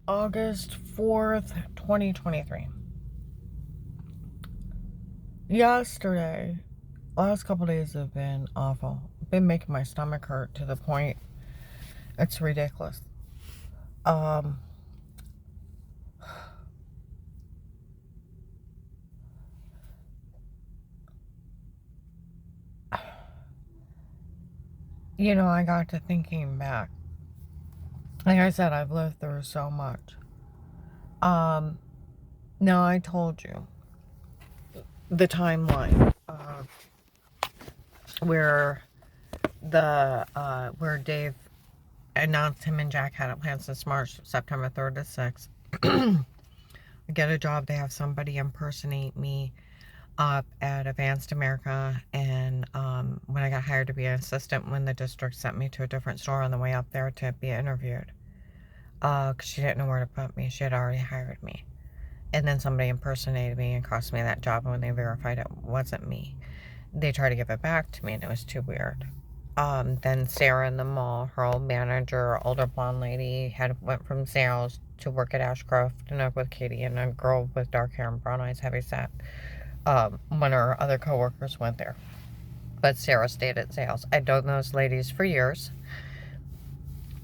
August 4th, 2023. Yesterday, last couple days have been awful. Been making my stomach hurt to the point it's ridiculous. Um, I got to thinking back. Like I said, I've lived through so much. Um, Now I told you the timeline where where Dave announced him and Jack had it planned since March, September 3rd to 6th. Get a job, they have somebody impersonate me up at Advanced America, and when I got hired to be an assistant, when the district sent me to a different store on the way up there to be interviewed, because she didn't know where to put me. She had already hired me, and then somebody impersonated me and cost me that job, and when they verified it wasn't me, they tried to give it back to me, and it was too weird. Then Sarah in the mall, her old manager, older blonde lady, went from sales to work at Ashcroft and up with Katie, and a girl with dark hair and brown eyes, heavy set. One of our other coworkers went there, but Sarah stayed at sales. I'd known those ladies for years,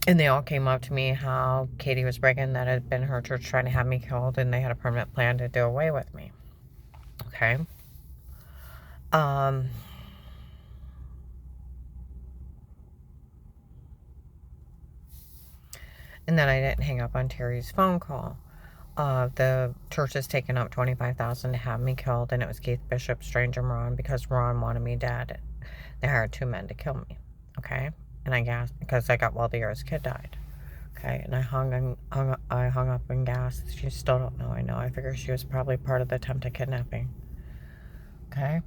and they all came up to me how Katie was bragging that it had been her church trying to have me killed, and they had a permanent plan to do away with me. Okay. Um, and then I didn't hang up on Terry's phone call. The church has taken up $25,000 to have me killed, and it was Keith Bishop, Strange, and Ron, because Ron wanted me dead. They hired 2 men to kill me. Okay, and I gasped because I got Waldier's kid died. Okay, and I hung up and gasped. She still don't know. I know. I figure she was probably part of the attempted kidnapping. Okay,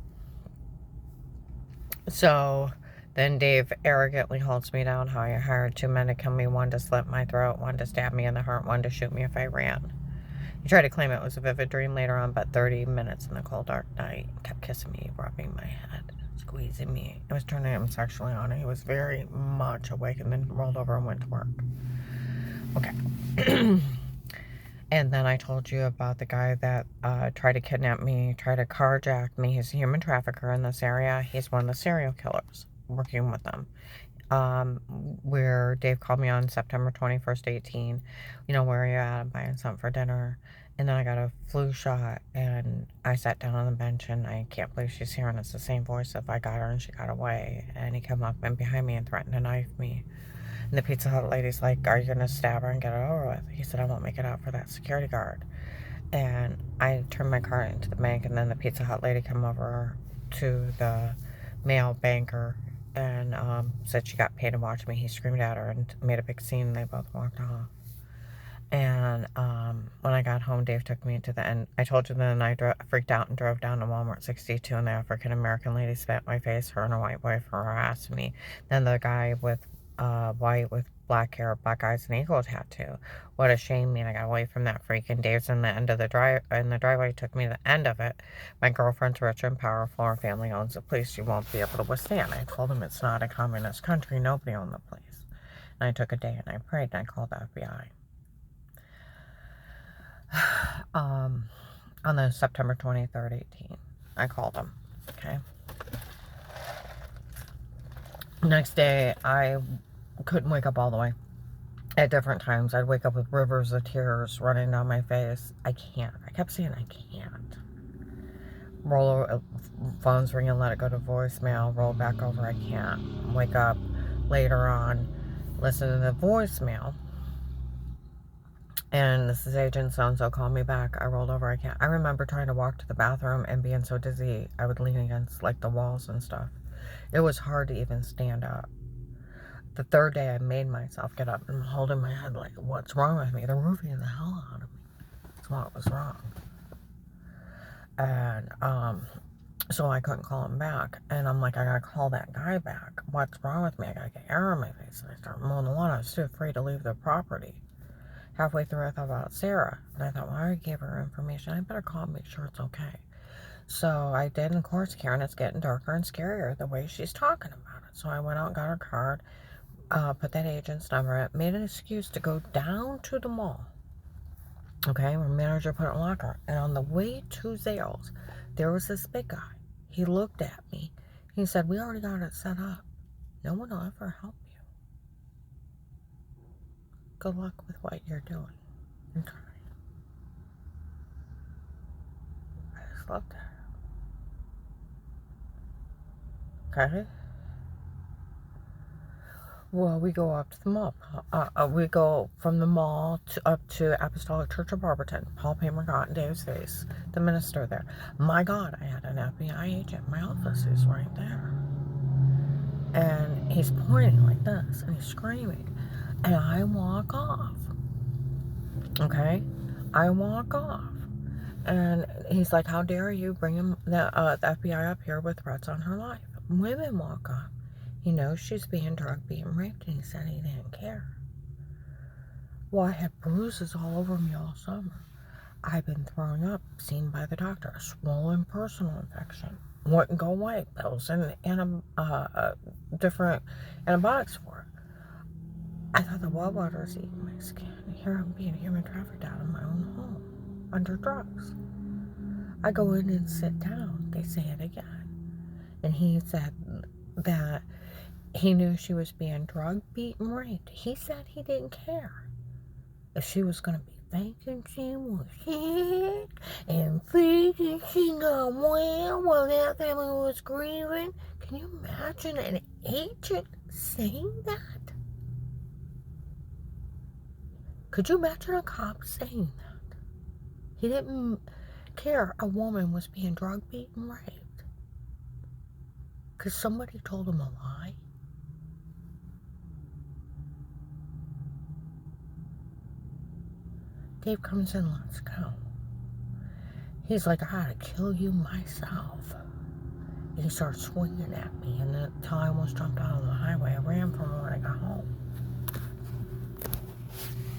so then Dave arrogantly holds me down. How I hired 2 men to kill me, one to slit my throat, one to stab me in the heart, one to shoot me if I ran. He tried to claim it was a vivid dream later on, but 30 minutes in the cold, dark night, kept kissing me, rubbing my head, squeezing me. I was turning him sexually on, and he was very much awake, and then rolled over and went to work. Okay. And then I told you about the guy that tried to kidnap me, tried to carjack me. He's a human trafficker in this area. He's one of the serial killers, working with them. Where Dave called me on September 21st, 18, where are you at? I'm buying something for dinner. And then I got a flu shot, and I sat down on the bench, and I can't believe she's here, and it's the same voice of I got her and she got away. And he came up and behind me and threatened to knife me. And the Pizza Hut lady's like, are you going to stab her and get it over with? He said, I won't make it out for that security guard. And I turned my car into the bank, and then the Pizza Hut lady came over to the male banker and said she got paid to watch me. He screamed at her and made a big scene, and they both walked off. And when I got home, Dave took me to the end. I told you then I freaked out and drove down to Walmart 62, and the African-American lady spat in my face. Her and her white boyfriend harassed me. Then the guy with white with black hair, black eyes, and eagle tattoo. What a shame, man. I got away from that freak, and Dave's in the end of the driveway took me to the end of it. My girlfriend's rich and powerful. Her family owns the place. You won't be able to withstand. I told him it's not a communist country. Nobody owned the place. And I took a day, and I prayed, and I called the FBI. On the September 23rd, 18, I called him. Okay. Next day, I couldn't wake up all the way. At different times, I'd wake up with rivers of tears running down my face. I can't. I kept saying I can't. Roll over, phone's ringing, let it go to voicemail, roll back over, I can't. Wake up later on, listen to the voicemail, and this is Agent so-and-so, call me back. I rolled over, I can't. I remember trying to walk to the bathroom and being so dizzy, I would lean against, like, the walls and stuff. It was hard to even stand up. The third day, I made myself get up and I'm holding my head like, what's wrong with me? They're roofing the hell out of me. That's what was wrong. And, so I couldn't call him back. And I'm like, I gotta call that guy back. What's wrong with me? I gotta get air in my face. And I start mowing the lawn. I was too afraid to leave the property. Halfway through, I thought about Sarah. And I thought, well, I already gave her information. I better call and make sure it's okay. So I did, and of course, Karen, it's getting darker and scarier the way she's talking about it. So I went out and got her card, put that agent's number in, made an excuse to go down to the mall Okay, my manager put it in a locker. And on the way to Zales, there was this big guy. He looked at me. He said, we already got it set up. No one will ever help you. Good luck with what you're doing. And trying. I just loved it. Okay? Well, we go up to the mall. We go from the mall up to Apostolic Church of Barberton. Paul Paymer got in Dave's face, the minister there. My God, I had an FBI agent in my office who's right there. And he's pointing like this, and he's screaming. And I walk off. Okay? I walk off. And he's like, how dare you bring the FBI up here with threats on her life? Women walk up. He knows she's being drugged, being raped, and he said he didn't care. Well, I had bruises all over me all summer. I've been throwing up, seen by the doctor, a swollen personal infection. Wouldn't go away. Pills and different antibiotics for it. I thought the well water was eating my skin. Here I'm being human trafficked out of my own home, under drugs. I go in and sit down. They say it again. And he said that he knew she was being drugged, beaten, raped. He said he didn't care if she was going to be thinking she was sick and thinking she got well while that family was grieving. Can you imagine an agent saying that? Could you imagine a cop saying that? He didn't care a woman was being drugged, beaten, raped. Because somebody told him a lie. Dave comes in, let's go. He's like, I gotta kill you myself. And he starts swinging at me, and until I almost jumped out on the highway. I ran from him when I got home.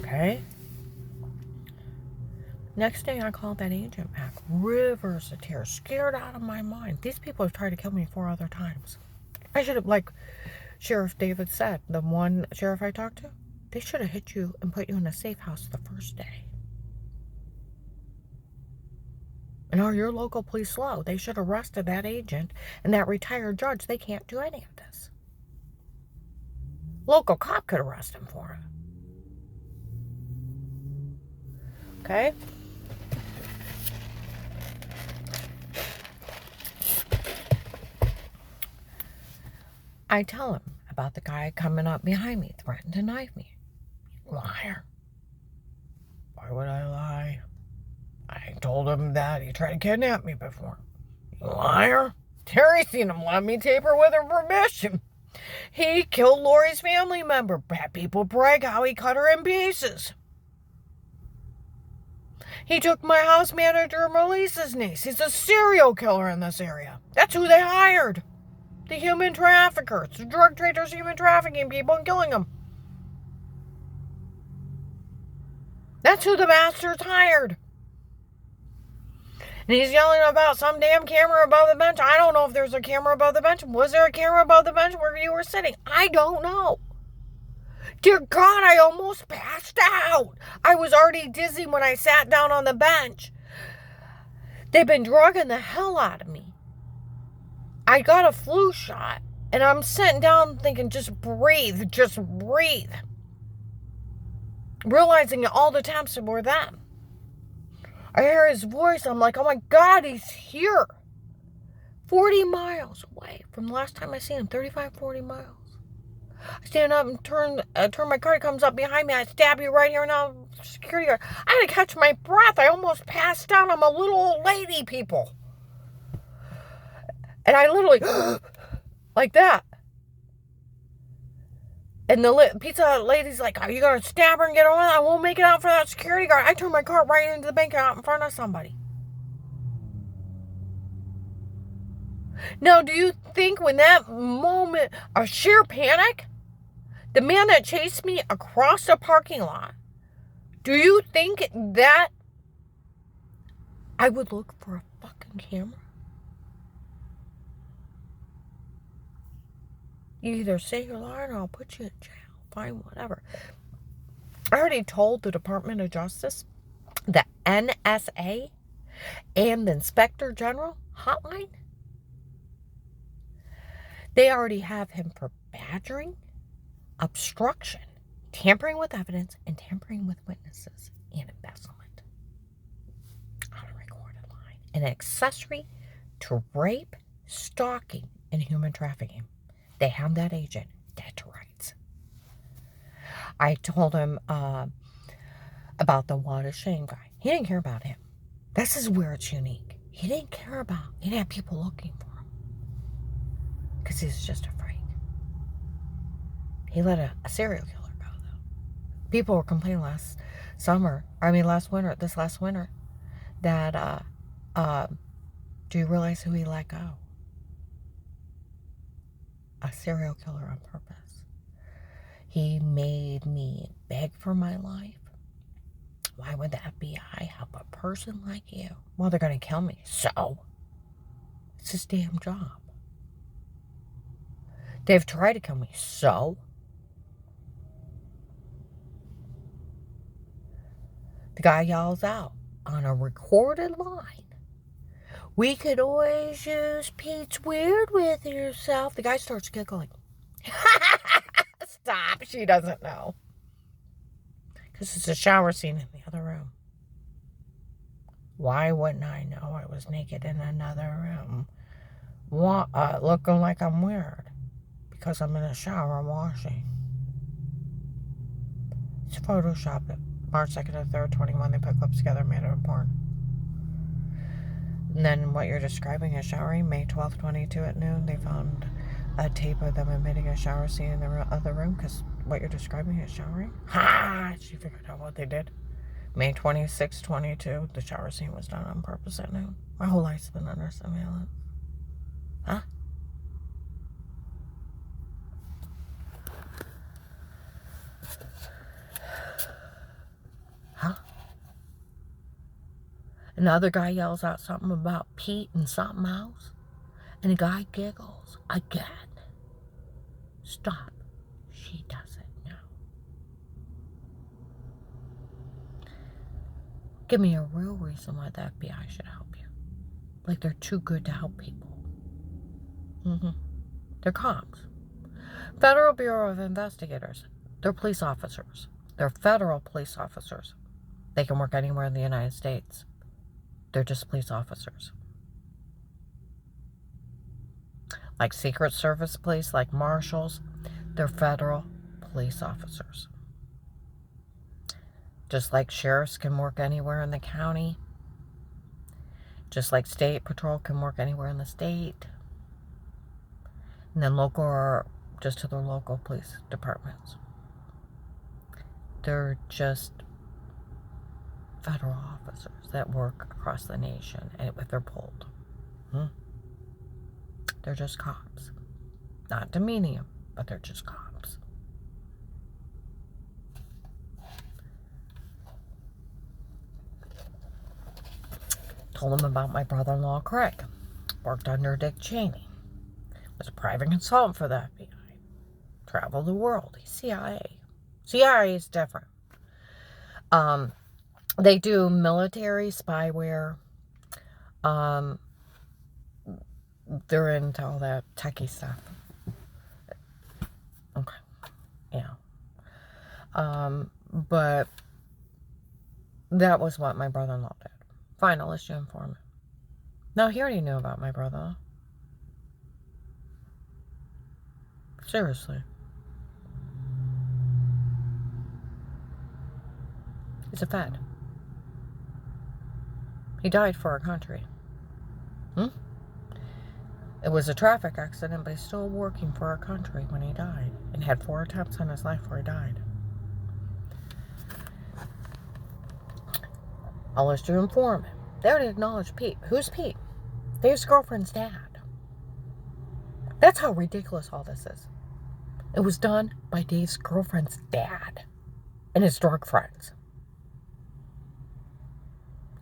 Okay? Next day, I called that agent back. Rivers of tears, scared out of my mind. These people have tried to kill me 4 other times. I should have, like Sheriff David said, the one sheriff I talked to, they should have hit you and put you in a safe house the first day. And are your local police slow? They should have arrested that agent and that retired judge. They can't do any of this. Local cop could arrest him for it. Okay? I tell him about the guy coming up behind me, threatened to knife me. Liar. Why would I lie? I told him that he tried to kidnap me before. You liar. Terry seen him let me tape her with her permission. He killed Lori's family member. Had people brag how he cut her in pieces. He took my house manager, Melissa's niece. He's a serial killer in this area. That's who they hired. The human traffickers, the drug traders, human trafficking people and killing them. That's who the bastards hired. And he's yelling about some damn camera above the bench. I don't know if there's a camera above the bench. Was there a camera above the bench where you were sitting? I don't know. Dear God, I almost passed out. I was already dizzy when I sat down on the bench. They've been drugging the hell out of me. I got a flu shot, and I'm sitting down thinking, just breathe, just breathe. Realizing all the attempts were them. I hear his voice. I'm like, oh my God, he's here. 40 miles away from the last time I seen him. 35, 40 miles. I stand up and turn my car. He comes up behind me. I stab you right here now. Security guard. I had to catch my breath. I almost passed out. I'm a little old lady, people. And I literally, like that. And the Pizza Hut lady's like, are you going to stab her and get over that? I won't make it out for that security guard. I turned my car right into the bank out in front of somebody. Now, do you think when that moment of sheer panic, the man that chased me across the parking lot, do you think that I would look for a fucking camera? You either say you're lying or I'll put you in jail. Fine, whatever. I already told the Department of Justice the NSA and the Inspector General hotline, they already have him for badgering, obstruction, tampering with evidence, and tampering with witnesses, and embezzlement on a recorded line. An accessory to rape, stalking, and human trafficking. They have that agent dead to rights. I told him about the Wad Shame guy. He didn't care about him. This is where it's unique. He didn't have people looking for him. Because he's just a freak. He let a serial killer go, though. People were complaining last winter, that, do you realize who he let go? A serial killer on purpose. He made me beg for my life. Why would the FBI help a person like you? Well, they're going to kill me. So, it's his damn job. They've tried to kill me. So, the guy yells out on a recorded line, "We could always use Pete's weird with yourself." The guy starts giggling. Stop. She doesn't know. Because it's a shower scene in the other room. Why wouldn't I know I was naked in another room? Looking like I'm weird. Because I'm in a shower washing. It's Photoshop it. March 2nd to 3rd, 21. They put clips together, made it a porn. And then what you're describing is showering. May 12th, 22 at noon. They found a tape of them admitting a shower scene in the other room. Because what you're describing is showering. Ha! She figured out what they did. May 26th, 22. The shower scene was done on purpose at noon. My whole life's been under surveillance. Huh? And the other guy yells out something about Pete and something else. And the guy giggles again. Stop. She doesn't know. Give me a real reason why the FBI should help you. Like they're too good to help people. They're cops. Federal Bureau of Investigators. They're police officers. They're federal police officers. They can work anywhere in the United States. They're just police officers. Like Secret Service police, like marshals, they're federal police officers. Just like sheriffs can work anywhere in the county. Just like state patrol can work anywhere in the state. And then local are just to their local police departments. They're just federal officers that work across the nation and if they're pulled. They're just cops. Not demeaning them, but they're just cops. Told him about my brother-in-law, Craig. Worked under Dick Cheney. Was a private consultant for the FBI. Traveled the world. He's CIA. CIA is different. They do military spyware. They're into all that techie stuff. Okay. Yeah. But that was what my brother-in-law did. Final issue informant. Now, he already knew about my brother. Seriously. He's a Fed. He died for our country. It was a traffic accident, but he's still working for our country when he died. And had 4 attempts on his life before he died. I'll issue informant. They already acknowledged Pete. Who's Pete? Dave's girlfriend's dad. That's how ridiculous all this is. It was done by Dave's girlfriend's dad and his drug friends.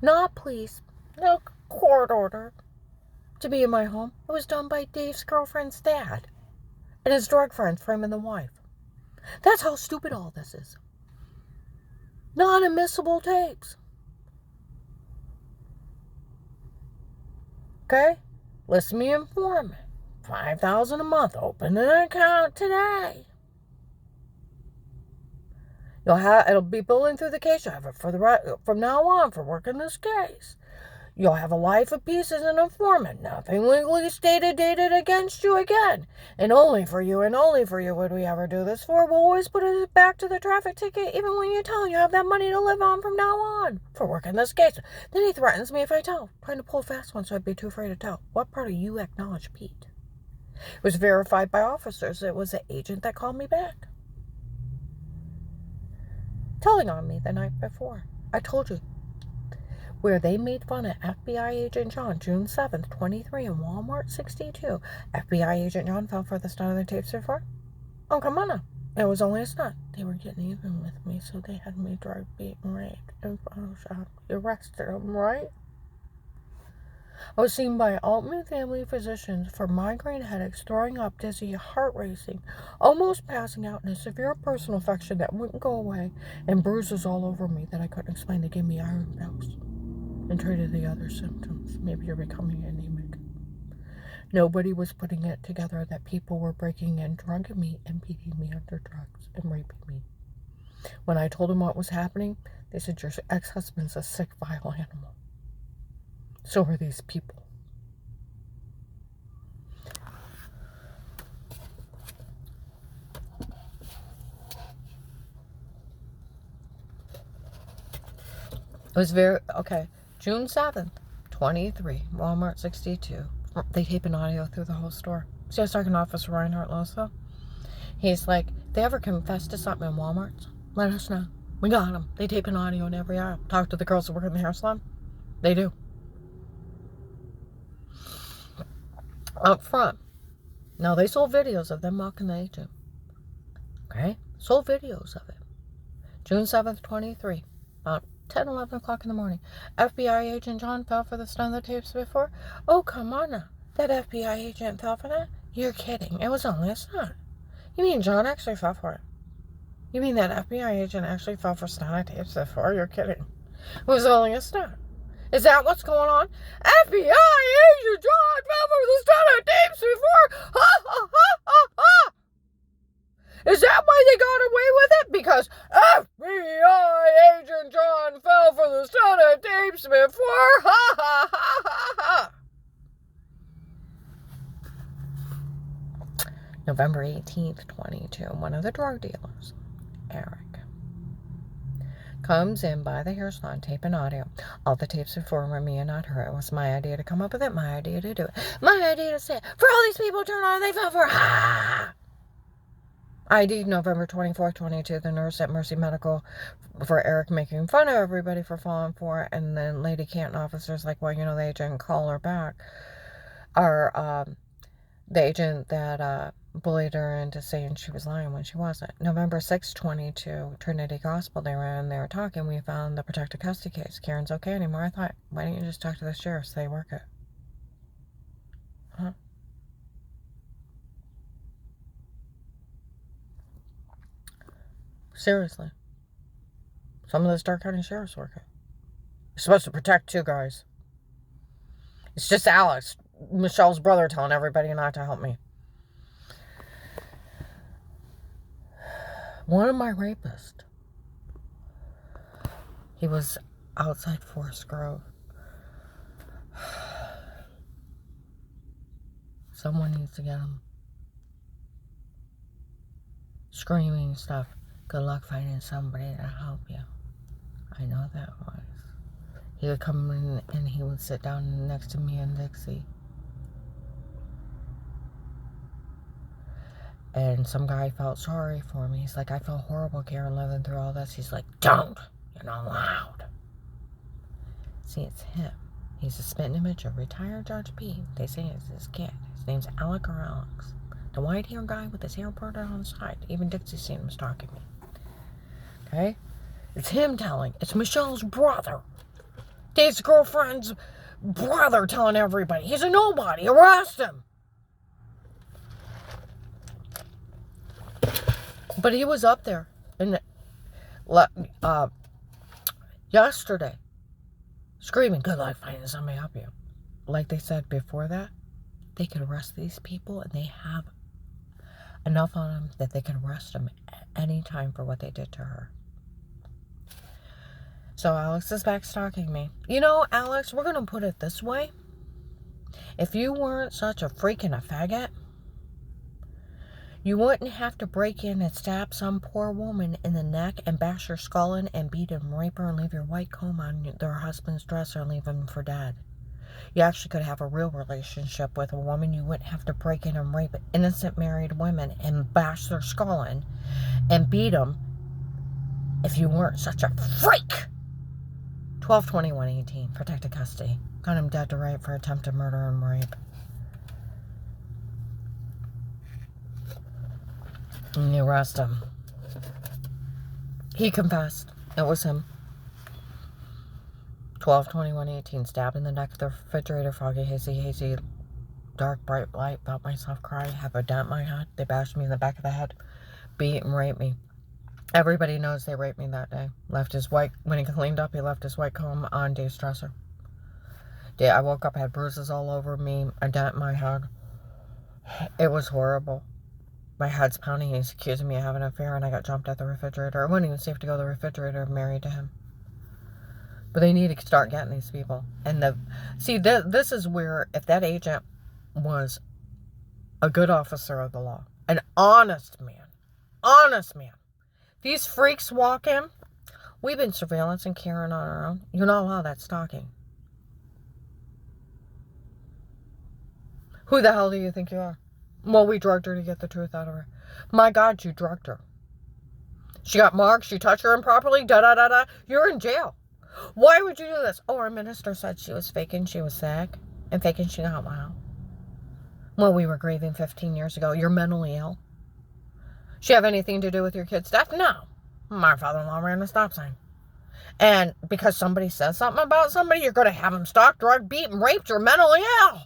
Not police, no court order to be in my home. It was done by Dave's girlfriend's dad and his drug friends framing the wife. That's how stupid all this is. Non-admissible tapes. Okay? List me informant. $5,000 a month. Open an account today. It'll be billing through the case. You'll have it from now on for working this case. You'll have a life of peace as an informant. Nothing legally dated against you again. And only for you would we ever do this for. We'll always put it back to the traffic ticket, even when you tell him you have that money to live on from now on for working this case. Then he threatens me if I tell. Trying to pull a fast one, so I'd be too afraid to tell. What part of you acknowledge Pete? It was verified by officers. It was the agent that called me back, telling on me the night before. I told you. Where they made fun of FBI Agent John, June 7th, 23, in Walmart 62. FBI Agent John fell for the stunt of the tapes before. Oh, come on now. It was only a stunt. They were getting even with me, so they had me drug beat and raped and photoshopped. Arrested them, right? I was seen by Altman family physicians for migraine headaches, throwing up, dizzy, heart racing, almost passing out, and a severe personal infection that wouldn't go away, and bruises all over me that I couldn't explain. They gave me iron pills and treated the other symptoms. Maybe you're becoming anemic. Nobody was putting it together that people were breaking in, drugging me, and beating me under drugs and raping me. When I told them what was happening, they said, your ex-husband's a sick, vile animal. So are these people. It was okay. June 7th, 23, Walmart 62. They tape an audio through the whole store. See, I was talking to Officer Reinhardt Loso. He's like, if they ever confess to something in Walmart, let us know. We got them. They tape an audio in every aisle. Talk to the girls that work in the hair salon. They do. Up front. Now, they sold videos of them mocking the agent. Okay? Sold videos of it. June 7th, 23. About 10, 11 o'clock in the morning. FBI Agent John fell for the stunt of the tapes before. Oh, come on now. That FBI agent fell for that? You're kidding. It was only a stunt. You mean John actually fell for it? You mean that FBI agent actually fell for stunt of tapes before? You're kidding. It was only a stunt. Is that what's going on? FBI Agent John fell for the stunt of tapes before? Ha, ha, ha, ha, ha! Is that why they got away with it? Because FBI Agent John fell for the stunt of tapes before? Ha, ha, ha, ha, ha! November 18th, 22. One of the drug dealers, Eric, comes in by the hair salon, tape and audio. All the tapes before were me and not her. It was my idea to come up with it, my idea to do it. My idea to say it. For all these people turn on, they fell for ID November 24th, 22, the nurse at Mercy Medical for Eric making fun of everybody for falling for it. And then Lady Canton officers like, well, you know, the agent call her back. Or the agent that bullied her into saying she was lying when she wasn't. November 6th, 22, Trinity Gospel, they were talking. We found the protective custody case. Karen's okay anymore. I thought, why don't you just talk to the sheriffs? They work it. Huh? Seriously. Some of the Stark County sheriffs work it. You're supposed to protect two guys. It's just Alex, Michelle's brother, telling everybody not to help me. One of my rapists, he was outside Forest Grove. Someone needs to get him. Screaming stuff. Good luck finding somebody to help you. I know that voice. He would come in and he would sit down next to me and Dixie. And some guy felt sorry for me. He's like, I feel horrible, Karen, living through all this. He's like, don't. You're not allowed. See, it's him. He's a spitting image of retired Judge Pete. They say it's his kid. His name's Alec or Alex. The white-haired guy with his hair parted on the side. Even Dixie's seen him stalking me. Okay? It's him telling. It's Michelle's brother. Dave's girlfriend's brother telling everybody. He's a nobody. Arrest him. But he was up there and yesterday screaming, good luck finding somebody to help you. like they said before that, they could arrest these people, and they have enough on them that they can arrest them at any time for what they did to her. So Alex is back stalking me. You know, Alex, we're going to put it this way. If you weren't such a freak and a faggot, you wouldn't have to break in and stab some poor woman in the neck and bash her skull in and beat and rape her and leave your white comb on their husband's dresser and leave them for dead. You actually could have a real relationship with a woman. You wouldn't have to break in and rape innocent married women and bash their skull in and beat them if you weren't such a freak. 12/21/18, protected custody. Got him dead to rape for attempted murder and rape. And you arrest him. He confessed. It was him. 12/21/18, stabbed in the neck of the refrigerator, foggy, hazy, dark, bright light, felt myself cry, have a dent in my head. They bashed me in the back of the head, beat and raped me. Everybody knows they raped me that day. Left his white, when he cleaned up, he left his white comb on Dave's dresser. I woke up, had bruises all over me, a dent in my head. It was horrible. My head's pounding. He's accusing me of having an affair, and I got jumped at the refrigerator. It wasn't even safe to go to the refrigerator married to him. But they need to start getting these people. And this is where, if that agent was a good officer of the law, an honest man, these freaks walk in. We've been surveillance and carrying on our own. You're not allowed that stalking. Who the hell do you think you are? Well, we drugged her to get the truth out of her. My God, you drugged her. She got marks. You touched her improperly. Da-da-da-da. You're in jail. Why would you do this? Oh, our minister said she was faking she was sick and faking she got well. Well, we were grieving 15 years ago. You're mentally ill. She have anything to do with your kid's death? No. My father-in-law ran a stop sign. And because somebody says something about somebody, you're going to have them stalked, drugged, beaten, raped, or mentally ill.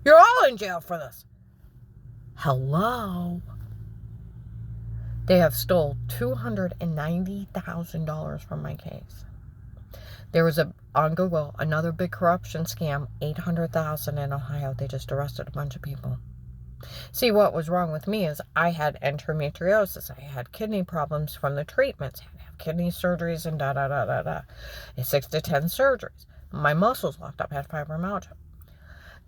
You're all in jail for this. Hello. They have stole $290,000 from my case. There was on Google, another big corruption scam, $800,000 in Ohio. They just arrested a bunch of people. See, what was wrong with me is I had endometriosis. I had kidney problems from the treatments. I had to have kidney surgeries and da-da-da-da-da. 6 to 10 surgeries. My muscles locked up. I had fibromyalgia.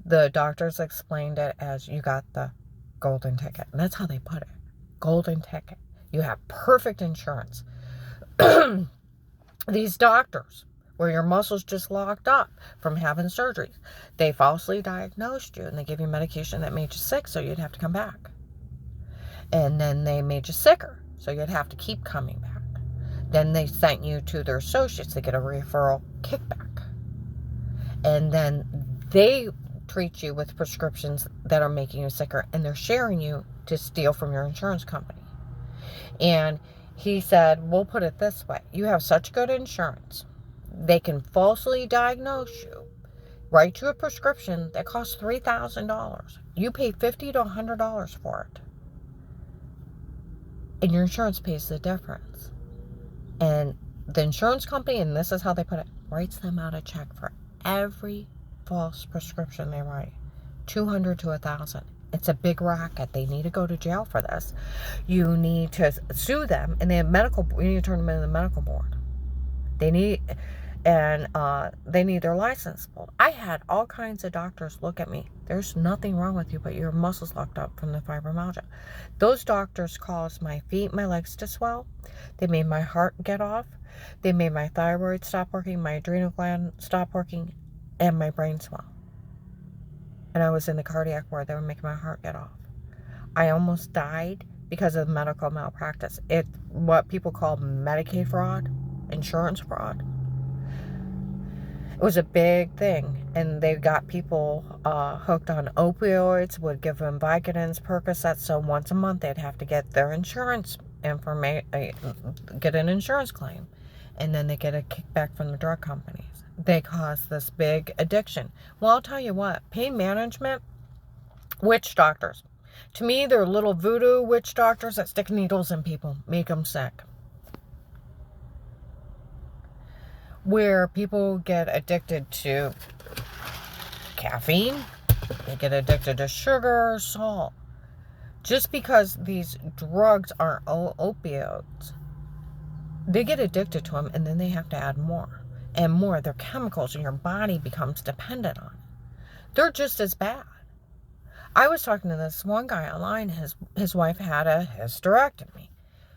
The doctors explained it as you got the golden ticket. And that's how they put it. Golden ticket. You have perfect insurance. These doctors, where your muscles just locked up from having surgeries, they falsely diagnosed you and they gave you medication that made you sick, so you'd have to come back. And then they made you sicker, so you'd have to keep coming back. Then they sent you to their associates to get a referral kickback. And then they treat you with prescriptions that are making you sicker, and they're sharing you to steal from your insurance company. And he said, we'll put it this way. You have such good insurance. They can falsely diagnose you, write you a prescription that costs $3,000. You pay $50 to $100 for it. And your insurance pays the difference. And the insurance company, and this is how they put it, writes them out a check for every false prescription they write. $200 to $1,000. It's a big racket. They need to go to jail for this. You need to sue them, and they have you need to turn them into the medical board. They need their license pulled. I had all kinds of doctors look at me. There's nothing wrong with you, but your muscles locked up from the fibromyalgia. Those doctors caused my feet, my legs to swell. They made my heart get off. They made my thyroid stop working, my adrenal gland stop working, and my brain swell. And I was in the cardiac ward. They were making my heart get off. I almost died because of medical malpractice. It's what people call Medicaid fraud, insurance fraud. It was a big thing. And they got people hooked on opioids, would give them Vicodins, Percocets. So once a month, they'd have to get their insurance get an insurance claim. And then they get a kickback from the drug companies. They cause this big addiction. Well, I'll tell you what, pain management, witch doctors. To me, they're little voodoo witch doctors that stick needles in people, make them sick. Where people get addicted to caffeine. They get addicted to sugar, salt. Just because these drugs aren't opioids, they get addicted to them, and then they have to add more and more. They're chemicals, and your body becomes dependent on it. They're just as bad. I was talking to this one guy online. His wife had a hysterectomy.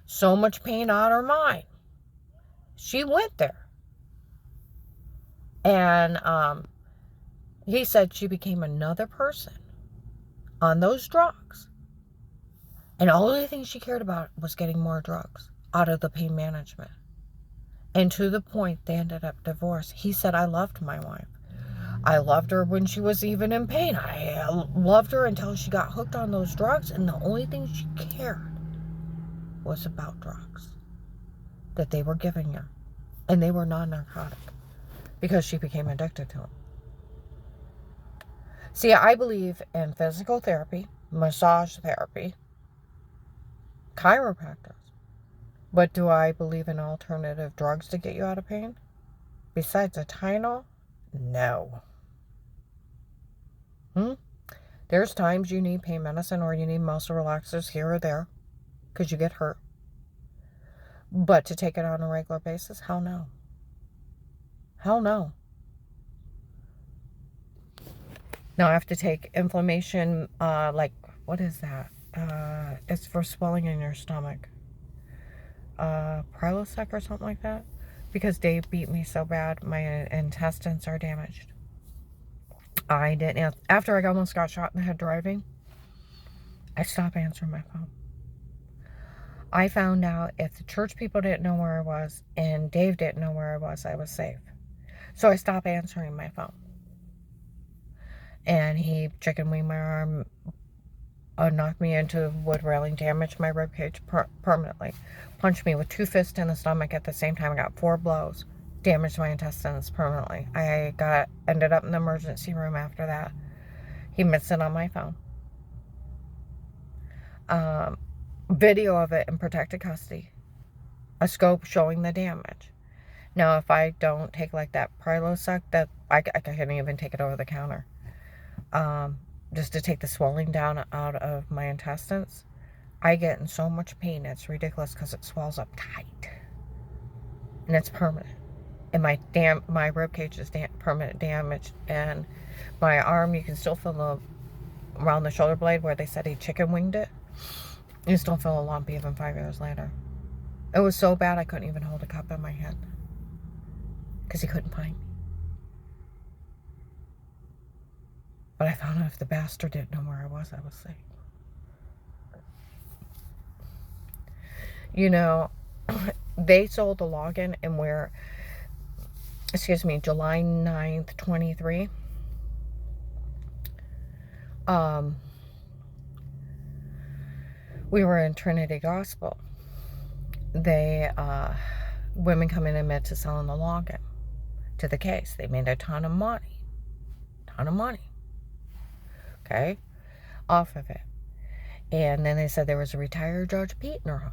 So much pain on her mind. She went there. And he said she became another person on those drugs. And the only thing she cared about was getting more drugs out of the pain management. And to the point they ended up divorced. He said, I loved my wife. I loved her when she was even in pain. I loved her until she got hooked on those drugs. And the only thing she cared was about drugs that they were giving her. And they were non-narcotic because she became addicted to them. See, I believe in physical therapy, massage therapy, chiropractors. But do I believe in alternative drugs to get you out of pain? Besides a Tylenol? No. There's times you need pain medicine or you need muscle relaxers here or there because you get hurt. But to take it on a regular basis, hell no. Hell no. Now I have to take inflammation, what is that? It's for swelling in your stomach. Prilosec or something like that. Because Dave beat me so bad, my intestines are damaged. I didn't, after I almost got shot in the head driving, I stopped answering my phone. I found out if the church people didn't know where I was and Dave didn't know where I was safe. So I stopped answering my phone. And he chicken winged my arm, knocked me into wood railing, damaged my ribcage permanently, punched me with 2 fists in the stomach at the same time. I got 4 blows, damaged my intestines permanently. I ended up in the emergency room after that. He missed it on my phone. Video of it in protected custody. A scope showing the damage. Now, if I don't take like that Prilosec, that I can't even take it over the counter. Just to take the swelling down out of my intestines, I get in so much pain, it's ridiculous because it swells up tight. And it's permanent. And my ribcage is permanent damage. And my arm, you can still feel around the shoulder blade where they said he chicken winged it. You still feel a lump even 5 years later. It was so bad I couldn't even hold a cup in my hand. Because he couldn't find me. But I found out if the bastard didn't know where I was safe. You know, they sold the login and July 9th, 23. We were in Trinity Gospel. Women come in and admit to selling the login to the case. They made a ton of money. Okay? Off of it. And then they said there was a retired Judge Pete in her home.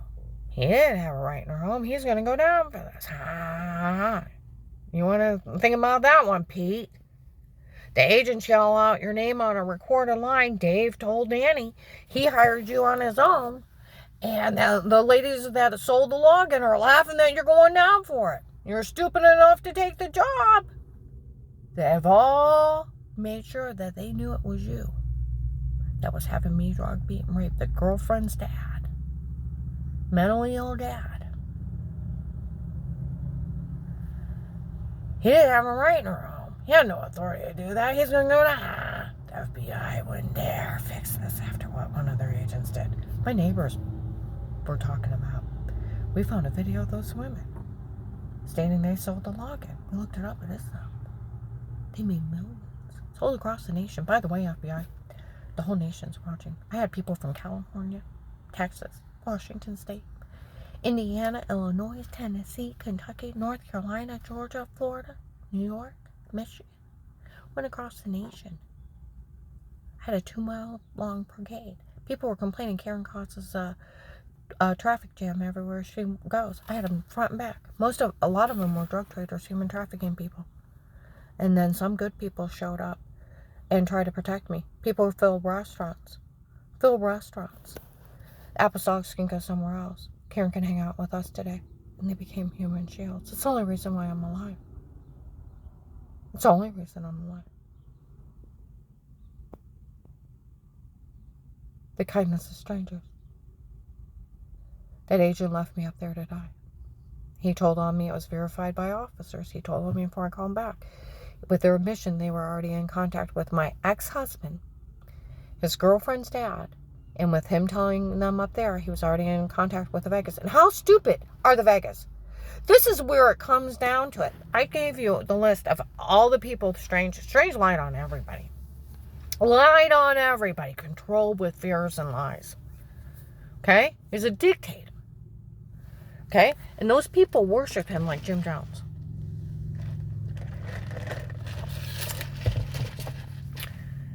He didn't have a right in her home. He's going to go down for this. You want to think about that one, Pete? The agents yell out your name on a recorded line. Dave told Danny he hired you on his own. And the ladies that sold the login are laughing that you're going down for it. You're stupid enough to take the job. They've all made sure that they knew it was you that was having me drug, beat, and rape the girlfriend's dad. Mentally ill dad. He didn't have a right in her home. He had no authority to do that. He's going to go to the FBI wouldn't dare fix this after what one of their agents did. My neighbors were talking about. We found a video of those women stating they sold the login. We looked it up. It is them. They made millions. Sold across the nation. By the way, FBI, the whole nation's watching. I had people from California, Texas, Washington State, Indiana, Illinois, Tennessee, Kentucky, North Carolina, Georgia, Florida, New York, Michigan. Went across the nation. Had a 2-mile-long brigade. People were complaining Karen causes a traffic jam everywhere she goes. I had them front and back. A lot of them were drug traders, human trafficking people. And then some good people showed up and try to protect me. People who fill restaurants. Apostolics can go somewhere else. Karen can hang out with us today. And they became human shields. It's the only reason why I'm alive. It's the only reason I'm alive. The kindness of strangers. That agent left me up there to die. He told on me it was verified by officers. He told on me before I called him back. With their admission, they were already in contact with my ex-husband, his girlfriend's dad, and with him telling them up there, he was already in contact with the Vegas. And how stupid are the Vegas? This is where it comes down to it. I gave you the list of all the people Strange lied on everybody. Lied on everybody. Controlled with fears and lies. Okay? He's a dictator. Okay? And those people worship him like Jim Jones.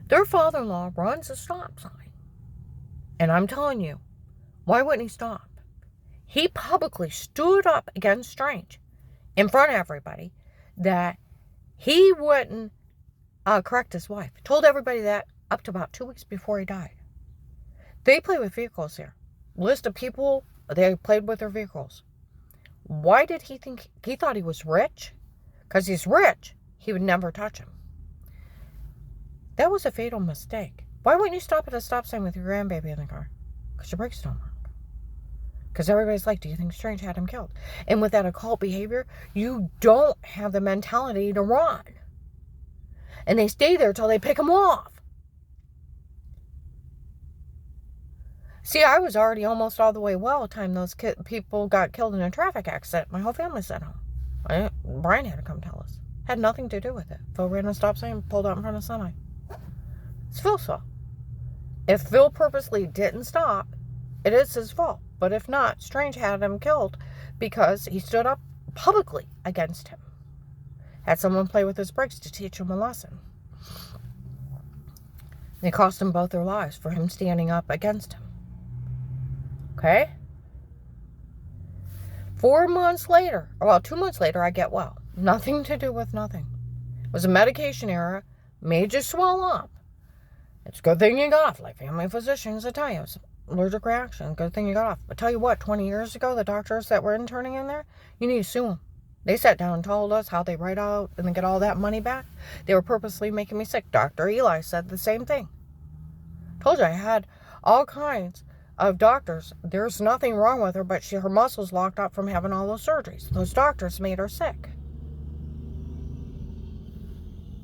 Their father-in-law runs a stop sign. And I'm telling you, why wouldn't he stop? He publicly stood up against Strange in front of everybody that he wouldn't correct his wife. Told everybody that up to about 2 weeks before he died. They play with vehicles here. List of people, they played with their vehicles. Why did he think, he thought he was rich? Because he's rich, he would never touch him. That was a fatal mistake. Why wouldn't you stop at a stop sign with your grandbaby in the car? Because your brakes don't work. Because everybody's like, do you think Strange had him killed? And with that occult behavior, you don't have the mentality to run. And they stay there till they pick him off. See, I was already almost all the way well by the time those people got killed in a traffic accident. My whole family sat home. Brian had to come tell us. Had nothing to do with it. Phil ran a stop sign, pulled out in front of semi. It's Phil's fault. If Phil purposely didn't stop, it is his fault. But if not, Strange had him killed because he stood up publicly against him. Had someone play with his brakes to teach him a lesson. It cost them both their lives for him standing up against him. Okay? 4 months later, well, 2 months later, I get well. Nothing to do with nothing. It was a medication error, made you swell up. It's a good thing you got off, like family physicians will tell you. It's allergic reaction, good thing you got off. But tell you what, 20 years ago, the doctors that were interning in there, you need to sue them. They sat down and told us how they write out and then get all that money back. They were purposely making me sick. Dr. Eli said the same thing. Told you I had all kinds of doctors. There's nothing wrong with her, but her muscles locked up from having all those surgeries. Those doctors made her sick.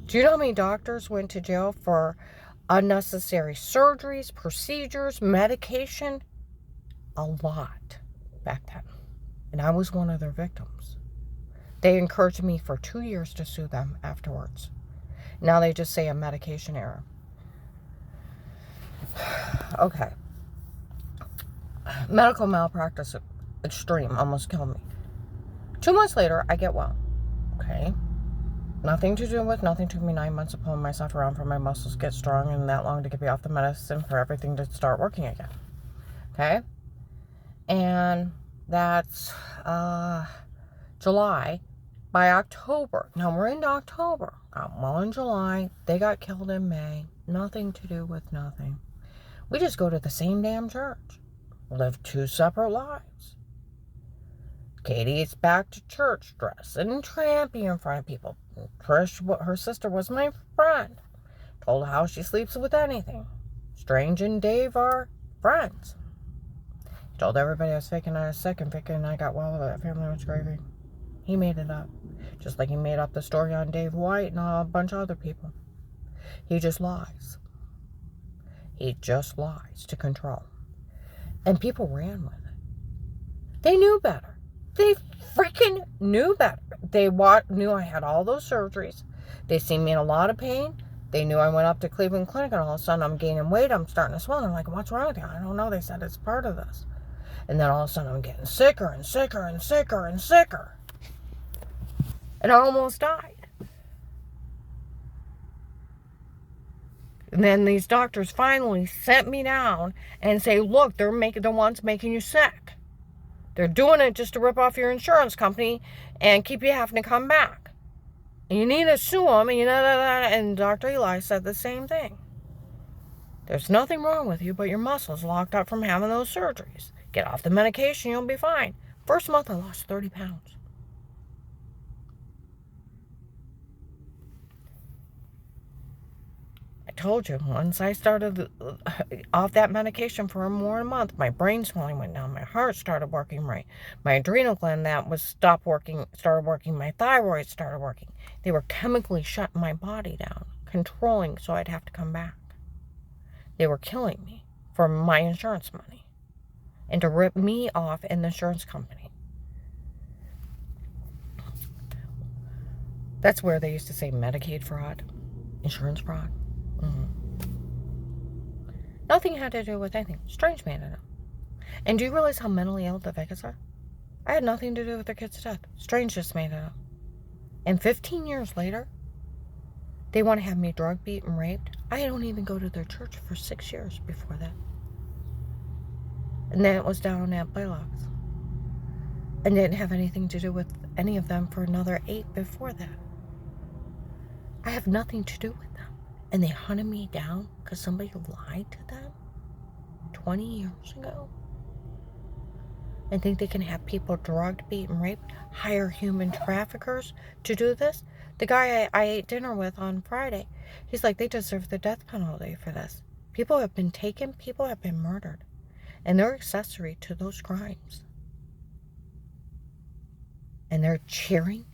Do you know how many doctors went to jail for unnecessary surgeries, procedures, medication? A lot back then. And I was one of their victims. They encouraged me for 2 years to sue them afterwards. Now they just say a medication error. Okay. Medical malpractice extreme almost killed me. 2 months later, I get well. Okay. Nothing to do with, nothing took me 9 months of pulling myself around for my muscles to get strong and that long to get me off the medicine for everything to start working again. Okay? And that's July. By October, now we're into October. Got well in July. They got killed in May. Nothing to do with nothing. We just go to the same damn church. Live 2 separate lives. Katie's back to church dressing and trampy in front of people. Trish, her sister, was my friend. Told how she sleeps with anything. Strange and Dave are friends. Told everybody I was faking I was sick and faking I got well, that family was gravy. He made it up. Just like he made up the story on Dave White and a bunch of other people. He just lies. He just lies to control. And people ran with it. They knew better. They freaking knew better. They knew I had all those surgeries. They seen me in a lot of pain. They knew I went up to Cleveland Clinic and all of a sudden I'm gaining weight. I'm starting to swell. I'm like, what's wrong with you? I don't know. They said it's part of this. And then all of a sudden I'm getting sicker and sicker and sicker and sicker. And I almost died. And then these doctors finally sent me down and say, look, they're the ones making you sick. They're doing it just to rip off your insurance company and keep you having to come back. You need to sue them, and Dr. Eli said the same thing. There's nothing wrong with you, but your muscles locked up from having those surgeries. Get off the medication, you'll be fine. First month, I lost 30 pounds. I told you, once I started off that medication for more than a month, my brain swelling went down, my heart started working right, my adrenal gland that was started working, my thyroid started working. They were chemically shutting my body down, controlling so I'd have to come back. They were killing me for my insurance money and to rip me off in the insurance company. That's where they used to say Medicaid fraud, insurance fraud. Nothing had to do with anything. Strange made it up. And do you realize how mentally ill the Vegas are? I had nothing to do with their kid's death. Strange just made it up. And 15 years later, they want to have me drug beat and raped. I don't even go to their church for 6 years before that. And then it was down at Blaylock's. And didn't have anything to do with any of them for another 8 before that. I have nothing to do with them. And they hunted me down because somebody lied to them 20 years ago. And think they can have people drugged, beat, and raped, hire human traffickers to do this? The guy I ate dinner with on Friday, he's like, they deserve the death penalty for this. People have been taken, people have been murdered. And they're accessory to those crimes. And they're cheering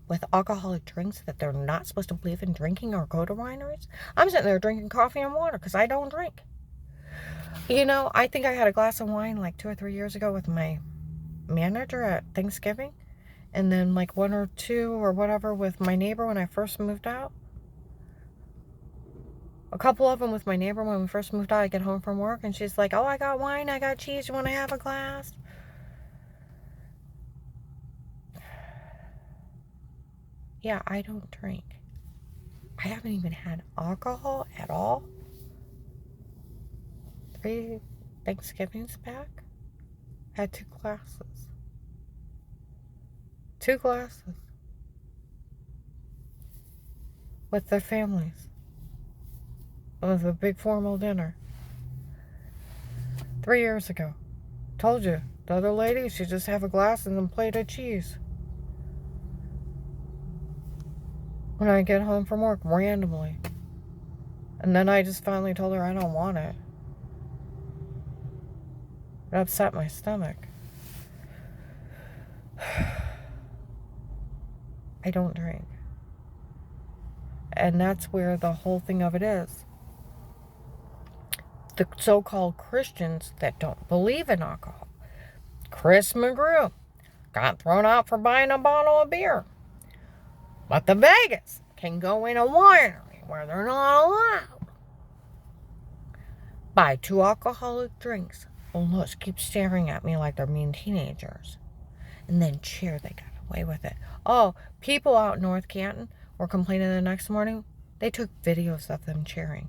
with alcoholic drinks that they're not supposed to believe in drinking or go to wineries. I'm sitting there drinking coffee and water because I don't drink. I think I had a glass of wine like 2 or 3 years ago with my manager at Thanksgiving. And then like 1 or 2 or whatever with my neighbor when I first moved out. A couple of them with my neighbor when we first moved out. I get home from work and she's like, oh, I got wine, I got cheese, you want to have a glass? Yeah, I don't drink. I haven't even had alcohol at all. 3 Thanksgivings back, I had 2 glasses. 2 glasses. With their families. It was a big formal dinner. 3 years ago. Told you, the other lady, she just have a glass and a plate of cheese. When I get home from work, randomly. And then I just finally told her I don't want it. It upset my stomach. I don't drink. And that's where the whole thing of it is. The so-called Christians that don't believe in alcohol. Chris McGrew got thrown out for buying a bottle of beer. But the Vegas can go in a winery where they're not allowed. Buy 2 alcoholic drinks. Almost keep staring at me like they're mean teenagers. And then cheer they got away with it. Oh, people out in North Canton were complaining the next morning. They took videos of them cheering.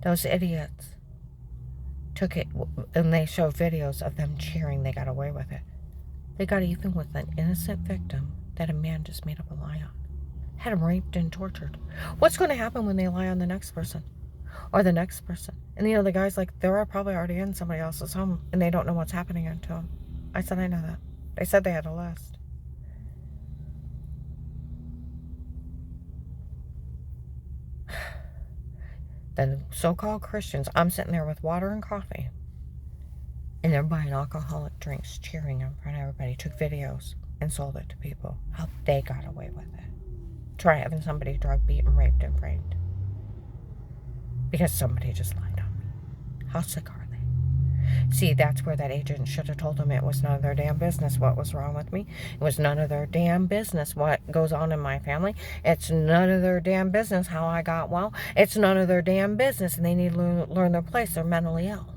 Those idiots took it and they showed videos of them cheering. They got away with it. They got even with an innocent victim that a man just made up a lie on. Had him raped and tortured. What's going to happen when they lie on the next person? Or the next person? And the guy's like, they're probably already in somebody else's home and they don't know what's happening to them. I said, I know that. They said they had a list. The so-called Christians, I'm sitting there with water and coffee. And they're buying alcoholic drinks, cheering in front of everybody, took videos and sold it to people. How they got away with it. Try having somebody drug, beat, and raped and framed. Because somebody just lied on me. How sick are they? See, that's where that agent should have told them it was none of their damn business what was wrong with me. It was none of their damn business what goes on in my family. It's none of their damn business how I got well. It's none of their damn business, and they need to learn their place. They're mentally ill.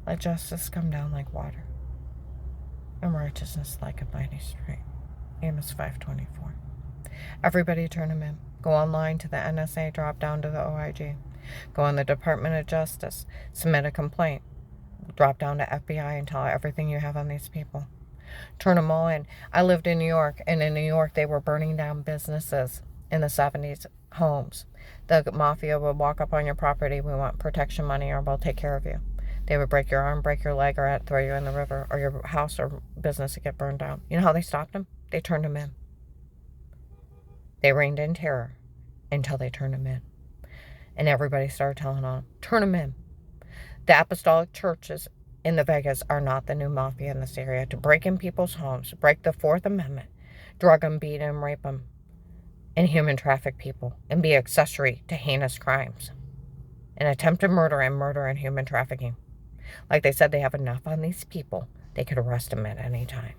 Let justice come down like water, and righteousness like a mighty stream. Amos 5:24. Everybody turn them in. Go online to the NSA, drop down to the OIG. Go in the Department of Justice, submit a complaint, drop down to FBI and tell everything you have on these people. Turn them all in. I lived in New York, and in New York they were burning down businesses in the 70s, homes. The mafia would walk up on your property, we want protection money or we'll take care of you. They would break your arm, break your leg, or throw you in the river, or your house or business would get burned down. You know how they stopped them? They turned them in. They reigned in terror until they turned them in. And everybody started telling on them, turn them in. The apostolic churches in the Vegas are not the new mafia in this area to break in people's homes, break the Fourth Amendment, drug them, beat them, rape them, and human traffic people, and be accessory to heinous crimes, and attempted murder and human trafficking. Like they said, they have enough on these people. They could arrest them at any time.